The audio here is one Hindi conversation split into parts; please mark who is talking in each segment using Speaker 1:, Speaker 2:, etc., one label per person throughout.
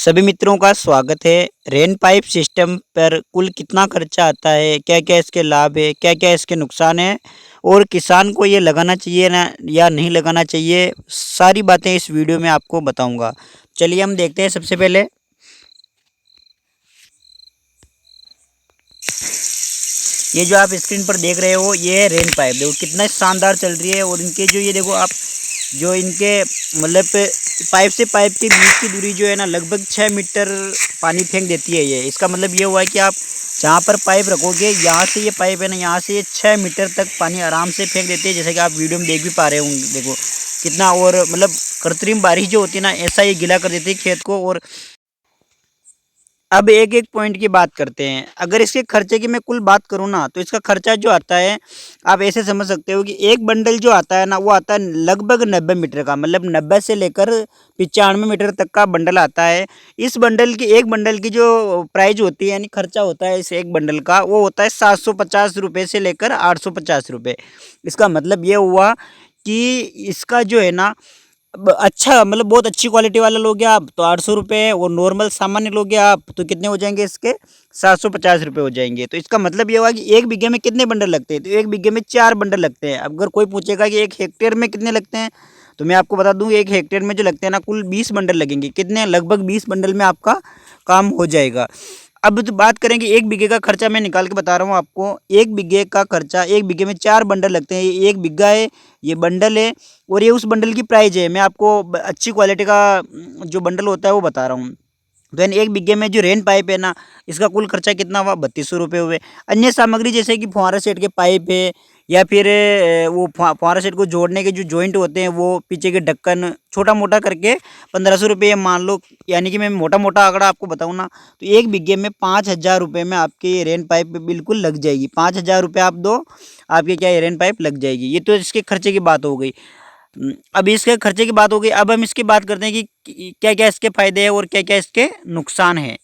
Speaker 1: सभी मित्रों का स्वागत है। रेन पाइप सिस्टम पर कुल कितना खर्चा आता है, क्या-क्या इसके लाभ है, क्या-क्या इसके नुकसान हैं और किसान को ये लगाना चाहिए ना या नहीं लगाना चाहिए, सारी बातें इस वीडियो में आपको बताऊँगा। चलिए हम देखते हैं सबसे पहले। ये जो आप स्क्रीन पर देख रहे हो ये है रेन पाइप। देखो कितना शानदार चल रही है और इनके जो ये देखो आप जो इनके मतलब पाइप से पाइप के बीच की दूरी जो है ना लगभग 6 मीटर पानी फेंक देती है ये। इसका मतलब ये हुआ है कि आप जहाँ पर पाइप रखोगे यहाँ से ये पाइप है ना यहाँ से ये 6 मीटर तक पानी आराम से फेंक देती है, जैसे कि आप वीडियो में देख भी पा रहे होंगे। देखो कितना, और मतलब कृत्रिम बारिश जो होती है ना ऐसा ये गीला कर देती है खेत को। और अब एक-एक पॉइंट की बात करते हैं। अगर इसके खर्चे की मैं कुल बात करूँ ना, तो इसका खर्चा जो आता है, आप ऐसे समझ सकते हो कि एक बंडल जो आता है ना, वो आता है लगभग 90 मीटर का, मतलब 90 से लेकर 95 मीटर तक का बंडल आता है। इस बंडल की एक बंडल की जो प्राइस होती है यानी खर्चा होता है इस एक बंडल का, वो होता है ₹750 से लेकर ₹850। इसका मतलब ये हुआ कि इसका जो है ना अच्छा मतलब बहुत अच्छी क्वालिटी वाला लोगे आप तो ₹800, और नॉर्मल सामान्य लोगे आप तो कितने हो जाएंगे इसके ₹750 हो जाएंगे। तो इसका मतलब ये हुआ कि एक बीघे में कितने बंडल लगते हैं, तो एक बीघे में 4 बंडल लगते हैं। अगर कोई पूछेगा कि एक हेक्टेयर में कितने लगते हैं, तो मैं आपको बता दूं एक हेक्टेयर में जो लगते हैं ना कुल 20 बंडल लगेंगे। कितने, लगभग 20 बंडल में आपका काम हो जाएगा। अब तो बात करेंगे एक बीघे का खर्चा, मैं निकाल के बता रहा हूँ आपको। एक बीघे का खर्चा, एक बीघे में 4 बंडल लगते हैं। ये एक बीघा है, ये बंडल है, और ये उस बंडल की प्राइस है। मैं आपको अच्छी क्वालिटी का जो बंडल होता है वो बता रहा हूँ। तो यानी एक बीघे में जो रेन पाइप है ना, इसका कुल खर्चा कितना हुआ, ₹3200 हुए। अन्य सामग्री जैसे कि फुहारा सेट के पाइप है, या फिर वो फुहारा सेट को जोड़ने के जो जॉइंट होते हैं, वो पीछे के ढक्कन, छोटा मोटा करके ₹1500 मान लो। यानी कि मैं मोटा मोटा आंकड़ा आपको बताऊँ ना, तो एक बीघे में ₹5000 में आपके रेन पाइप बिल्कुल लग जाएगी। ₹5000 आप दो, आपके क्या रेन पाइप लग जाएगी। ये तो इसके खर्चे की बात हो गई। अब इसके खर्चे की बात हो गई, अब हम इसकी बात करते हैं कि क्या-क्या इसके फ़ायदे हैं और क्या-क्या इसके नुकसान हैं।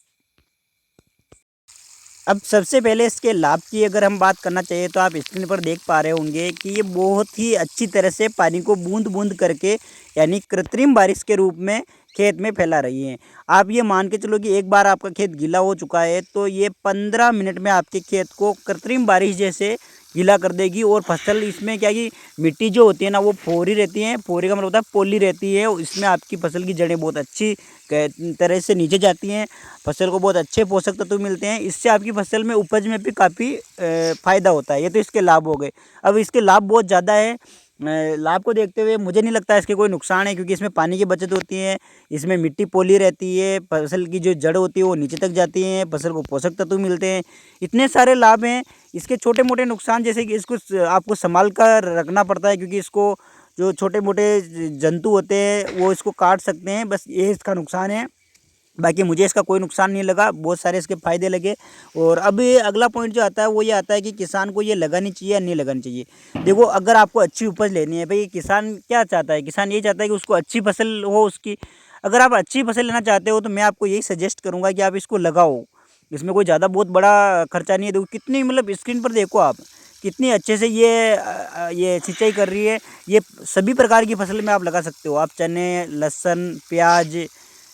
Speaker 1: अब सबसे पहले इसके लाभ की अगर हम बात करना चाहिए, तो आप स्क्रीन पर देख पा रहे होंगे कि ये बहुत ही अच्छी तरह से पानी को बूंद-बूंद करके यानी कृत्रिम बारिश के रूप में खेत में फैला रही हैं। आप ये मान के चलो कि एक बार आपका खेत गीला हो चुका है, तो ये 15 मिनट में आपके खेत को कृत्रिम बारिश जैसे गीला कर देगी। और फसल इसमें क्या कि मिट्टी जो होती है ना वो फोरी रहती है, फोरी का मतलब होता है पोली रहती है। इसमें आपकी फसल की जड़ें बहुत अच्छी तरह से नीचे जाती हैं, फसल को बहुत अच्छे पोषक तत्व मिलते हैं। इससे आपकी फसल में उपज में भी काफ़ी फ़ायदा होता है। ये तो इसके लाभ हो गए। अब इसके लाभ बहुत ज़्यादा है। लाभ को देखते हुए मुझे नहीं लगता इसके कोई नुकसान है, क्योंकि इसमें पानी की बचत होती है, इसमें मिट्टी पोली रहती है, फसल की जो जड़ होती है वो नीचे तक जाती है, फसल को पोषक तत्व मिलते हैं। इतने सारे लाभ हैं। इसके छोटे मोटे नुकसान जैसे कि इसको आपको संभाल कर रखना पड़ता है, क्योंकि इसको जो छोटे मोटे जंतु होते हैं वो इसको काट सकते हैं, बस ये इसका नुकसान है। बाकी मुझे इसका कोई नुकसान नहीं लगा, बहुत सारे इसके फ़ायदे लगे। और अब ये अगला पॉइंट जो आता है वो ये आता है कि किसान को ये लगानी चाहिए या नहीं लगानी चाहिए। देखो अगर आपको अच्छी उपज लेनी है, भाई किसान क्या चाहता है, किसान ये चाहता है कि उसको अच्छी फसल हो उसकी। अगर आप अच्छी फसल लेना चाहते हो तो मैं आपको यही सजेस्ट करूँगा कि आप इसको लगाओ। इसमें कोई ज़्यादा बहुत बड़ा खर्चा नहीं है। देखो कितनी, मतलब स्क्रीन पर देखो आप कितनी अच्छे से ये सिंचाई कर रही है। ये सभी प्रकार की फसल में आप लगा सकते हो। आप चने, लहसुन, प्याज,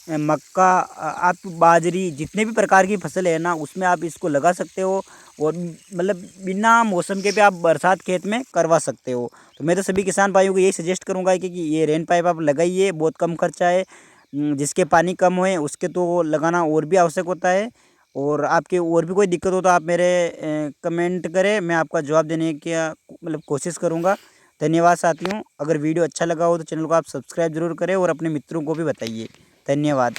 Speaker 1: मक्का, आप बाजरी, जितने भी प्रकार की फसल है ना उसमें आप इसको लगा सकते हो। और मतलब बिना मौसम के भी आप बरसात खेत में करवा सकते हो। तो मैं तो सभी किसान भाइयों को यही सजेस्ट करूंगा कि ये रेन पाइप आप लगाइए, बहुत कम खर्चा है। जिसके पानी कम होए उसके तो लगाना और भी आवश्यक होता है। और आपके और भी कोई दिक्कत हो तो आप मेरे कमेंट करें, मैं आपका जवाब देने की मतलब कोशिश करूँगा। धन्यवाद साथियों। अगर वीडियो अच्छा लगा हो तो चैनल को आप सब्सक्राइब जरूर करें और अपने मित्रों को भी बताइए। धन्यवाद।